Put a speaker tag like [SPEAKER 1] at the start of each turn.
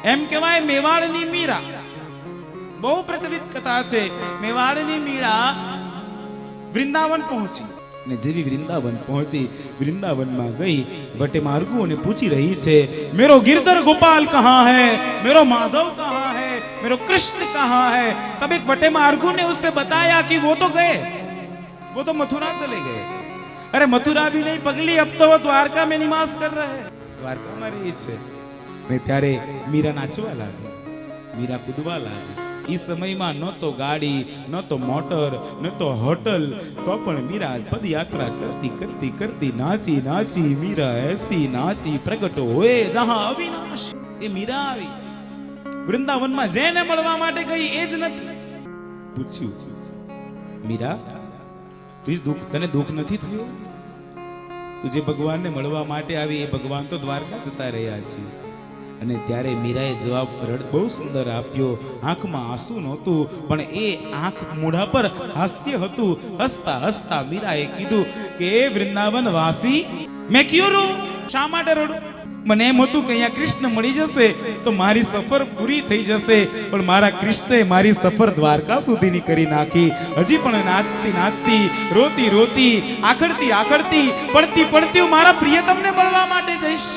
[SPEAKER 1] એમ કહેવાય મેવાડની મીરા બહુ પ્રચલિત કથા છે। મેવાડની મીરા વૃંદાવન પહોંચી ને જેવી વૃંદાવન પહોંચી વૃંદાવનમાં ગઈ વટે માર્ગોને પૂછી रही છે मेरो गिरधर गोपाल कहाँ है, मेरो माधव कहाँ है, मेरो कृष्ण कहाँ है। तब एक वटे मार्गो ने उससे बताया कि वो तो गए, वो तो मथुरा चले गए। अरे मथुरा भी नहीं पगली, अब तो वो द्वारका में निवास कर रहे हैं, द्वारका में रही છે। ને ત્યારે મીરા નાચવા લાગી, મીરા કૂદવા લાગી। એ સમયમાં ન તો ગાડી, ન તો મોટર, ન તો હોટલ, તો પણ મીરા પદયાત્રા કરતી કરતી કરતી નાચી નાચી મીરા એસી નાચી પ્રગટો હોય જહાં અવિનાશ। એ મીરા આવી વૃંદાવનમાં જેને મળવા માટે ગઈ એ જ નથી। પૂછ્યું મીરા તને દુઃખ નથી થયું? તું જે ભગવાનને મળવા માટે આવી એ ભગવાન તો દ્વારકા જતા રહ્યા છે। અને ત્યારે મીરાએ જવાબ બહુ સુંદર આપ્યો। આંખમાં આંસુ નહોતું પણ એ આંખ મોઢા પર હાસ્ય હતું। હસતા હસતા મીરાએ કીધું કે એ વૃંદાવન વાસી મેં ક્યું રૂ, શા માટે રડું? મને એમ હતું કે અહીંયા કૃષ્ણ મળી જશે તો મારી સફર પૂરી થઈ જશે, પણ મારા કૃષ્ણે મારી સફર દ્વારકા સુધીની કરી નાખી। હજી પણ નાચતી નાચતી, રોતી રોતી, આખડતી આખડતી, પડતી પડતી હું મારા પ્રિયતમને મળવા માટે જઈશ।